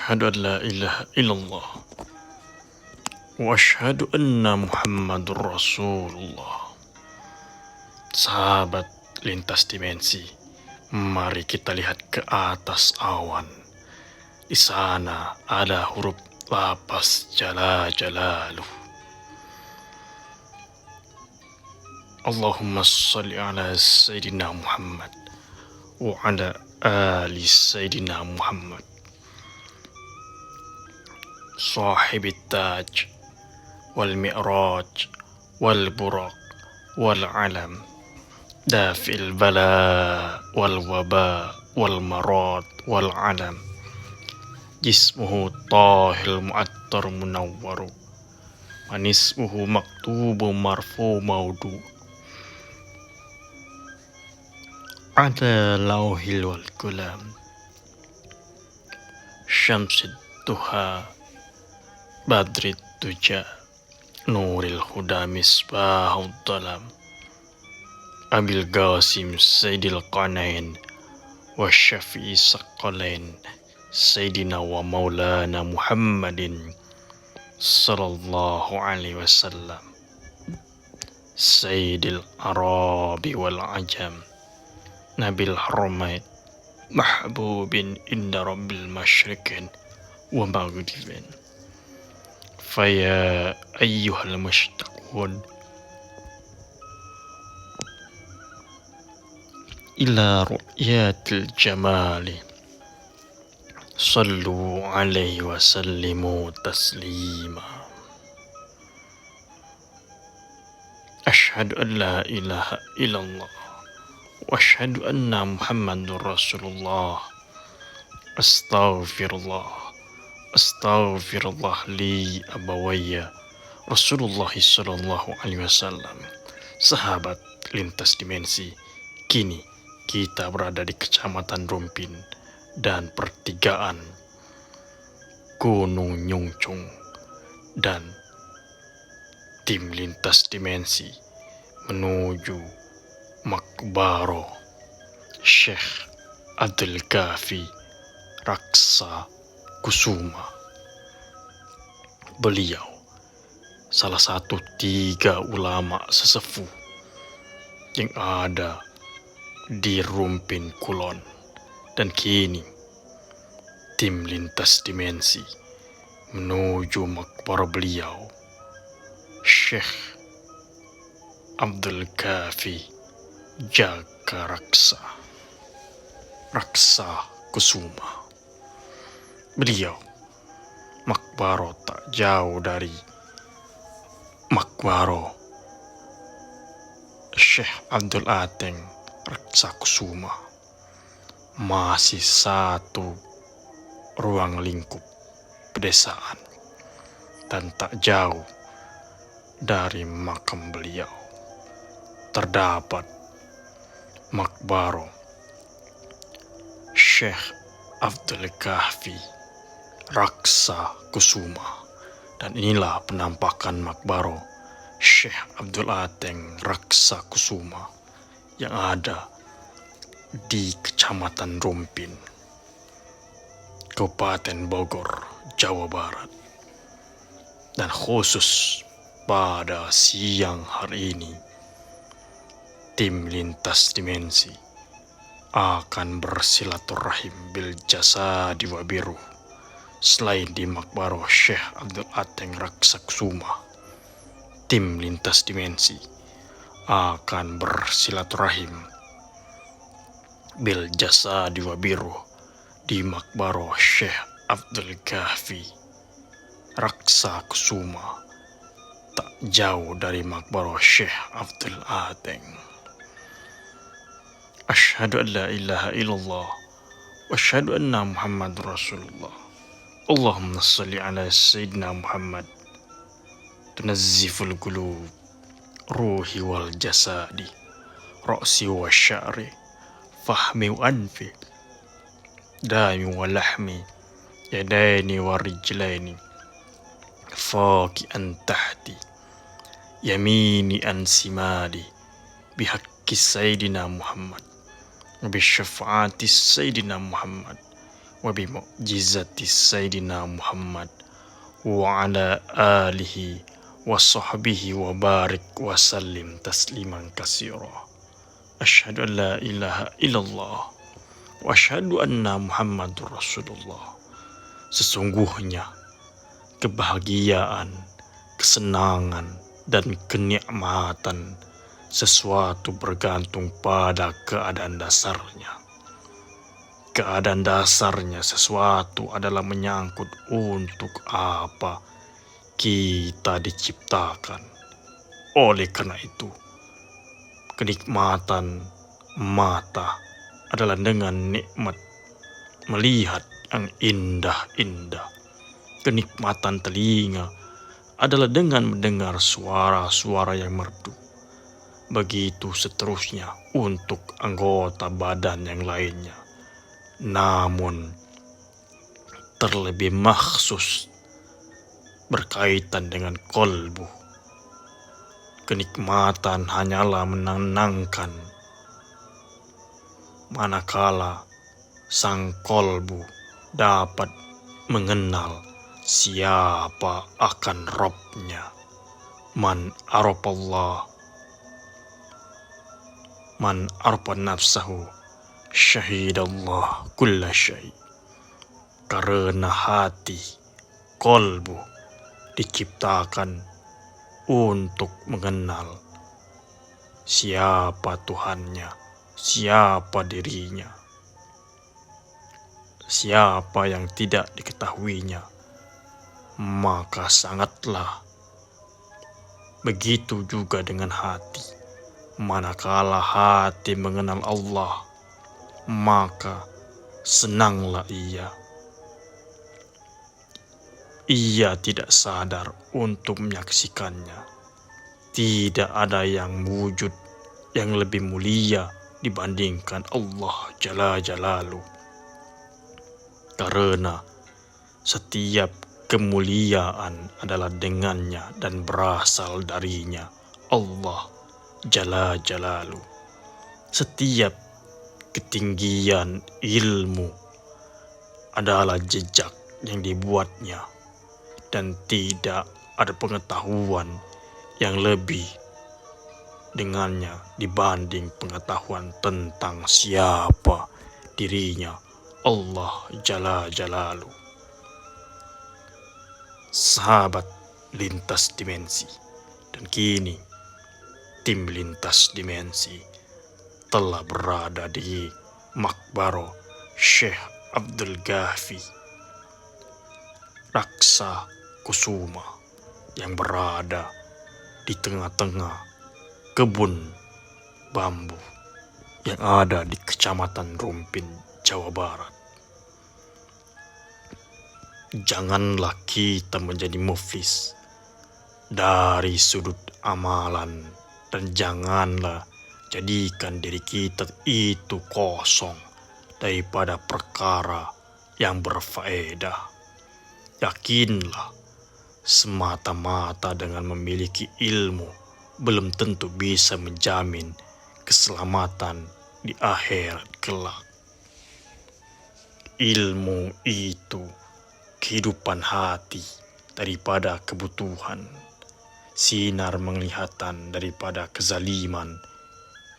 Asyhadu an la ilaha illallah wa asyhadu anna Muhammadur Rasulullah. Sahabat lintas dimensi, mari kita lihat ke atas awan. Di sana ada huruf lapas jala jalaluh. Allahumma salli ala Sayyidina Muhammad wa ala ali Sayyidina Muhammad. صاحب التاج والمئراج والبراق والعلم دافع البلاء والوباء والمرض والعلم جسمه طاهر المعطر منور من اسمه مكتوب مرفوع موضوع على لوح والقلم شمس الضحى بدر الدجى نور الهدى مصباح الظلام أبي القاسم سيد القرنين والشفيع الثقلين سيدنا ومولانا محمد صلى الله عليه وسلم سيد الأعراب والعجم نبي الحرمين محبوب عند رب المشرقين ومغربين. فيا أيها المشتاقون إلى رؤيات الجمال صلوا عليه وسلموا تسليما. أشهد أن لا إله إلا الله وأشهد أن محمد رسول الله. Astaghfirullah li abawayya Rasulullah sallallahu alaihi wasallam. Sahabat lintas dimensi, kini kita berada di Kecamatan Rumpin dan pertigaan Gunung Nyungcung, dan tim lintas dimensi menuju Makbaro Syekh Abdul Kafi Raksa Kusuma. Beliau salah satu 3 ulama sesepuh yang ada di Rumpin Kulon, dan kini tim lintas dimensi menuju makbar beliau Syekh Abdul Kafi Jaga Raksa Kusuma. Beliau makbaro tak jauh dari makbaro Syekh Abdul Ateng Raksa Kusuma. Masih satu ruang lingkup pedesaan, dan tak jauh dari makam beliau terdapat makbaro Syekh Abdul Kahfi Raksa Kusuma. Dan inilah penampakan makbaro Syekh Abdul Ateng Raksa Kusuma yang ada di Kecamatan Rumpin, Kabupaten Bogor, Jawa Barat. Dan khusus pada siang hari ini, tim lintas dimensi akan bersilaturahim bil jasadi wa biruh. Selain di makbaro Syekh Abdul Ateng Raksa Kusuma, tim lintas dimensi akan bersilaturahim bil jasadi wa biruh di makbaro Syekh Abdul Kahfi Raksa Kusuma, tak jauh dari makbaro Syekh Abdul Ateng. Asyhadu an la ilaha illallah wa asyhadu anna Muhammadur Rasulullah. Allahumma salli ala Sayyidina Muhammad tunazziful qulub ruhi wal jasadi ra'si wa sya'ri fahmi wa anfi dami wa lahmi yadaini wa rijlaini faki an tahti yamini an simali bihaqqi Sayyidina Muhammad bisyafaati Sayyidina Muhammad wa bi mu'jizati Sayyidina Muhammad wa ala alihi wa sahbihi wa barik wa sallim tasliman katsira. Asyhadu an la ilaha illallah wa asyhadu anna Muhammadur Rasulullah. Sesungguhnya kebahagiaan, kesenangan, dan kenikmatan sesuatu bergantung pada keadaan dasarnya. Keadaan dasarnya sesuatu adalah menyangkut untuk apa kita diciptakan. Oleh karena itu, kenikmatan mata adalah dengan nikmat melihat yang indah-indah. Kenikmatan telinga adalah dengan mendengar suara-suara yang merdu. Begitu seterusnya untuk anggota badan yang lainnya. Namun terlebih maksus berkaitan dengan kolbu. Kenikmatan hanyalah menenangkan manakala sang kolbu dapat mengenal siapa akan Rabbnya. Man arafa nafsahu syahidallah kulla syai. Karena hati, kolbu diciptakan untuk mengenal siapa Tuhannya, siapa dirinya, siapa yang tidak diketahuinya, maka sangatlah begitu juga dengan hati. Manakala hati mengenal Allah, maka senanglah ia. Ia tidak sadar untuk menyaksikannya. Tidak ada yang wujud yang lebih mulia dibandingkan Allah Jalla Jalalu. Karena setiap kemuliaan adalah dengannya dan berasal darinya, Allah Jalla Jalalu. Setiap ketinggian ilmu adalah jejak yang dibuatnya, dan tidak ada pengetahuan yang lebih dengannya dibanding pengetahuan tentang siapa dirinya, Allah Jalla Jalalu. Sahabat lintas dimensi, dan kini tim lintas dimensi telah berada di Maqbarah Syekh Abdul Ghaffi Raksa Kusuma yang berada di tengah-tengah kebun bambu yang ada di Kecamatan Rumpin, Jawa Barat. Janganlah kita menjadi muflis dari sudut amalan, dan janganlah jadikan diri kita itu kosong daripada perkara yang berfaedah. Yakinlah, semata-mata dengan memiliki ilmu belum tentu bisa menjamin keselamatan di akhirat kelak. Ilmu itu kehidupan hati daripada kebutuhan, sinar penglihatan daripada kezaliman,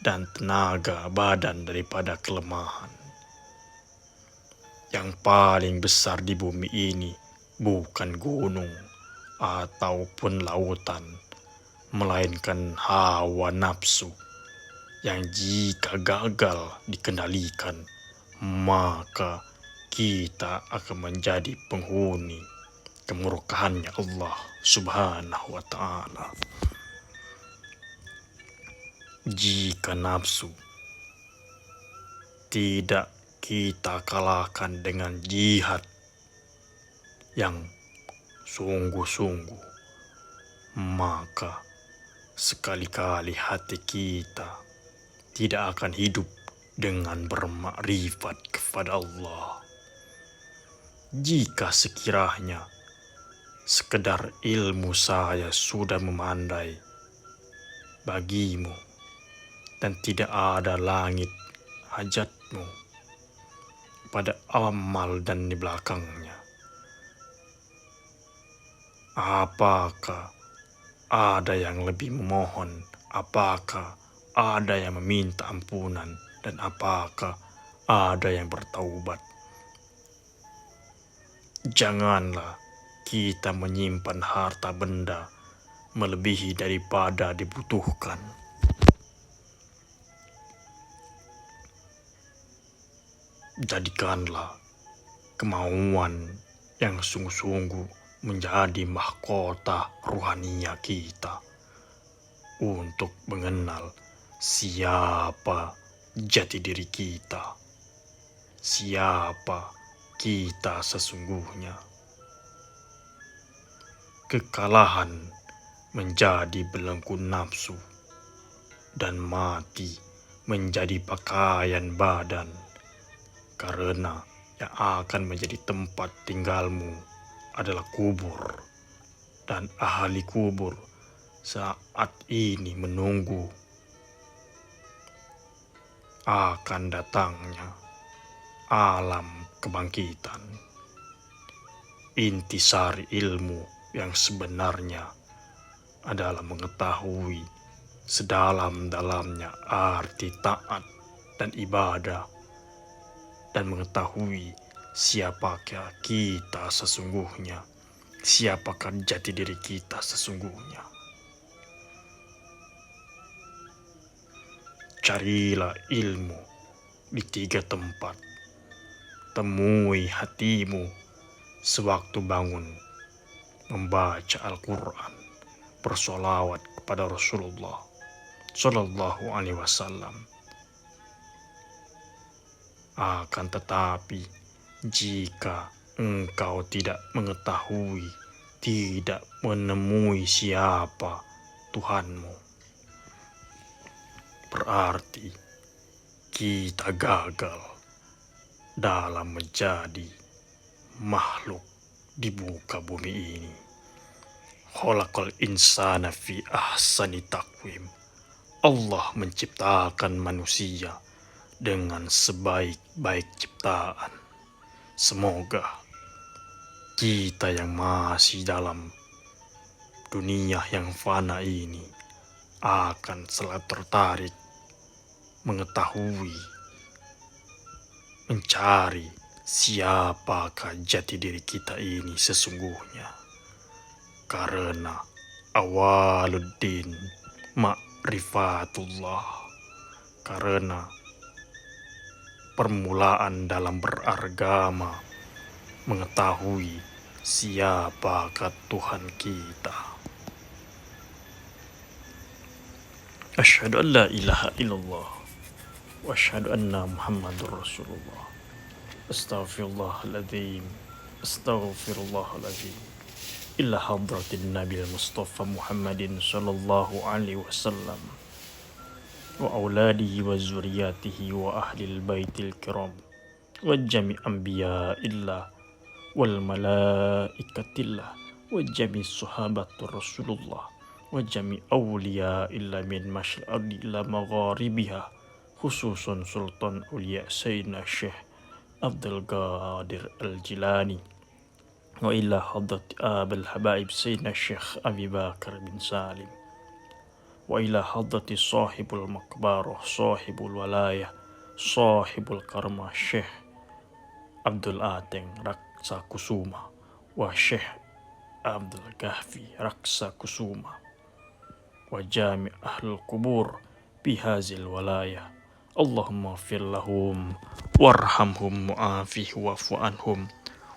dan tenaga badan daripada kelemahan. Yang paling besar di bumi ini bukan gunung ataupun lautan, melainkan hawa nafsu yang jika gagal dikendalikan, maka kita akan menjadi penghuni kemurkaannya Allah Subhanahu wa ta'ala. Jika nafsu tidak kita kalahkan dengan jihad yang sungguh-sungguh, maka sekali-kali hati kita tidak akan hidup dengan bermakrifat kepada Allah. Jika sekiranya sekedar ilmu saya sudah memandai bagimu, dan tidak ada langit hajatmu, pada amal dan di belakangnya. Apakah ada yang lebih memohon? Apakah ada yang meminta ampunan? Dan apakah ada yang bertaubat? Janganlah kita menyimpan harta benda melebihi daripada dibutuhkan. Jadikanlah kemauan yang sungguh-sungguh menjadi mahkota ruhania kita untuk mengenal siapa jati diri kita, siapa kita sesungguhnya. Kekalahan menjadi belenggu nafsu dan mati menjadi pakaian badan, karena yang akan menjadi tempat tinggalmu adalah kubur, dan ahli kubur saat ini menunggu akan datangnya alam kebangkitan. Intisari ilmu yang sebenarnya adalah mengetahui sedalam-dalamnya arti taat dan ibadah, dan mengetahui siapakah kita sesungguhnya, siapakah jati diri kita sesungguhnya. Carilah ilmu di 3 tempat. Temui hatimu sewaktu bangun, membaca Al-Quran, bersolawat kepada Rasulullah Sallallahu Alaihi Wasallam. Akan tetapi, jika engkau tidak mengetahui, tidak menemui siapa Tuhanmu, berarti kita gagal dalam menjadi makhluk di muka bumi ini. Khalaqal insana fi ahsani taqwim. Allah menciptakan manusia dengan sebaik-baik ciptaan. Semoga kita yang masih dalam dunia yang fana ini akan selalu tertarik mengetahui, mencari siapakah jati diri kita ini sesungguhnya. Karena awaluddin ma'rifatullah, karena permulaan dalam beragama mengetahui siapakah Tuhan kita. Asyhadu an la ilaha illallah wa asyhadu anna Muhammadur Rasulullah. Astaghfirullahaladzim, astaghfirullahaladzim. Illa hadratin Nabil Mustafa Muhammadin sallallahu alaihi wasallam wa auladihi wa zuriyatihi wa ahlil baitil kiram wa jami anbiya illa wal malaikatillah wa jami sahabatur Rasulullah wa jami awliya illa min masyarqi ila magharibiha, khususun Sultan Aulia Sayyidina Syekh Abdul Qadir Al-Jilani wa ila hadrat Abul Habaib Sayyidina Syekh Abi Bakar bin Salim wa ila hadrati sahibul maqbarah, sahibul walayah, sahibul karma Syekh Abdul Ateng Raksa Kusuma wa Syekh Abdul Kahfi Raksa Kusuma wa jami' ahlul kubur bihazil walayah. Allahumma fir lahum warhamhum wa'afih wa'fu anhum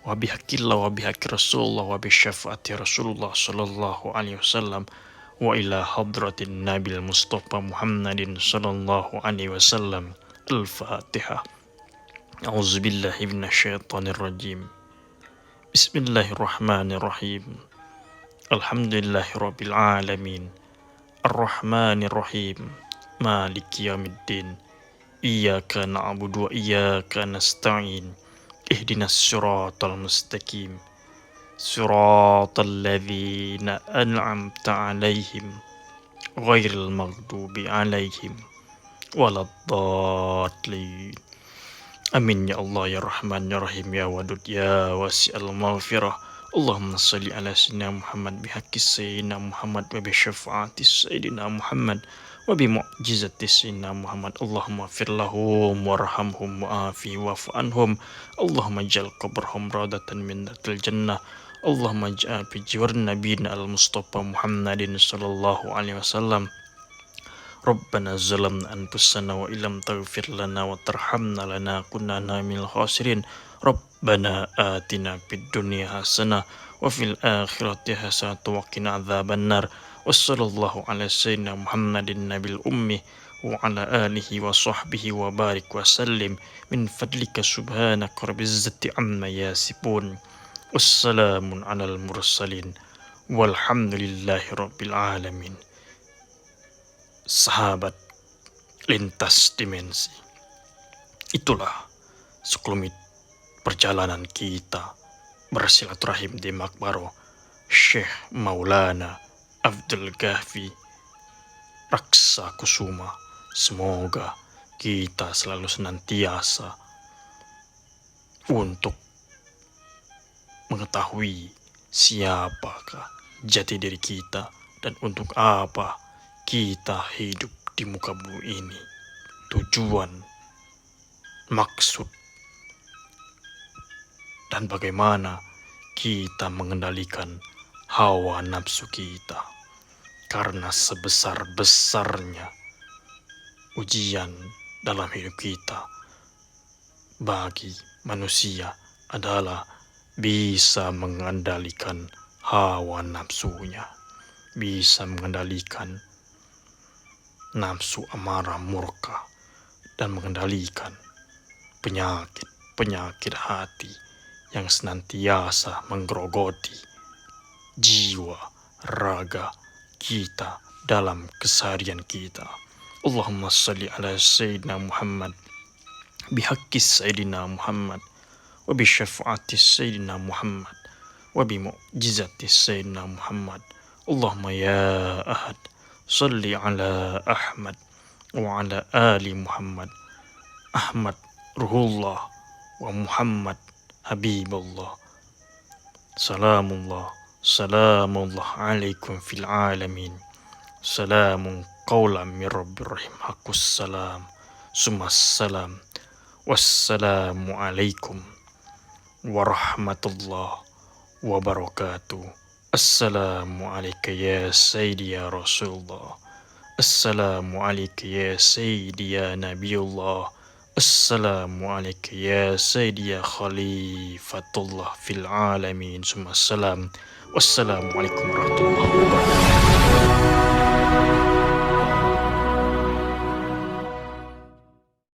wa bihaqqillah wa bihaqqi Rasulullah wa bisyafaati Rasulullah sallallahu alaihi wasallam wa ila hadratin Nabil Mustafa Muhammadin sallallahu alaihi wasallam. Al-Fatihah. A'udzubillahi minasyaitonir rajim. Bismillahirrahmanirrahim. Alhamdulillahirabbil alamin. Ar-Rahmanir Rahim. Maliki yaumiddin. Iyyaka na'budu wa iyyaka nasta'in. Ihdinas siratal mustaqim. Siratal ladzina an'amta 'alaihim ghairil maghdubi 'alaihim waladdallin. Amin ya Allah ya Rahman ya Rahim ya Wadud ya wasi'al maghfirah. Allahumma salli ala sayyidina Muhammad bihaqqi sayyidina Muhammad wa bi syafa'ati sayyidina Muhammad wa bi mu'jizati sayyidina Muhammad. Allahumma fir lahum warhamhum wa'afi wa'fu anhum. Allahumma ja'al qabrahum radatan min datil jannah. Allahumma ja'al fi jiwar nabiyina al-Mustafa Muhammadin sallallahu alaihi wasallam. Rabbana zalamna anfusana wa illam taghfir lana wa tarhamna lanakunanna minal khasirin. Rabbana atina fid dunya hasanah wa fil akhirati hasanah wa qina adzabannar. Wassallallahu ala sayyidina Muhammadin nabil ummi wa ala alihi wa sahbihi wa barik wa sallim min fadlika subhanaka rabbil izzati amma yasifun. Wassalamun alal mursalin walhamdulillahi rabbil alamin. Sahabat lintas dimensi, itulah sekelumit perjalanan kita bersilaturahim di Makbaro Syekh Maulana Abdul Ghaffi Raksa Kusuma. Semoga kita selalu senantiasa untuk mengetahui siapakah jati diri kita dan untuk apa kita hidup di muka bumi ini. Tujuan, maksud, dan bagaimana kita mengendalikan hawa nafsu kita. Karena sebesar-besarnya ujian dalam hidup kita bagi manusia adalah bisa mengendalikan hawa nafsunya, bisa mengendalikan nafsu amarah murka, dan mengendalikan penyakit hati yang senantiasa menggerogoti jiwa raga kita dalam keseharian kita. Allahumma salli ala sayyidina Muhammad bihaqqi sayyidina Muhammad wa bi syafa'ati sayyidina Muhammad wa bi mu'jizati sayyidina Muhammad. Allahumma ya ahad salli ala Ahmad wa ala ali Muhammad. Ahmad ruhullah wa Muhammad habibullah. Salamullah alaikum fil alamin. Salamun qawlan min rabbir rahim. Haqqus salam summa salam. Wassalamu alaikum warahmatullahi wabarakatuh. Assalamu alayka ya sayyidi ya Rasulullah. Assalamu alayka ya sayyidi ya Nabiullah. Assalamu alayka ya sayyidi ya Khalifatullah fil alamin. Summa salam. Wassalamu alaikum warahmatullahi wabarakatuh.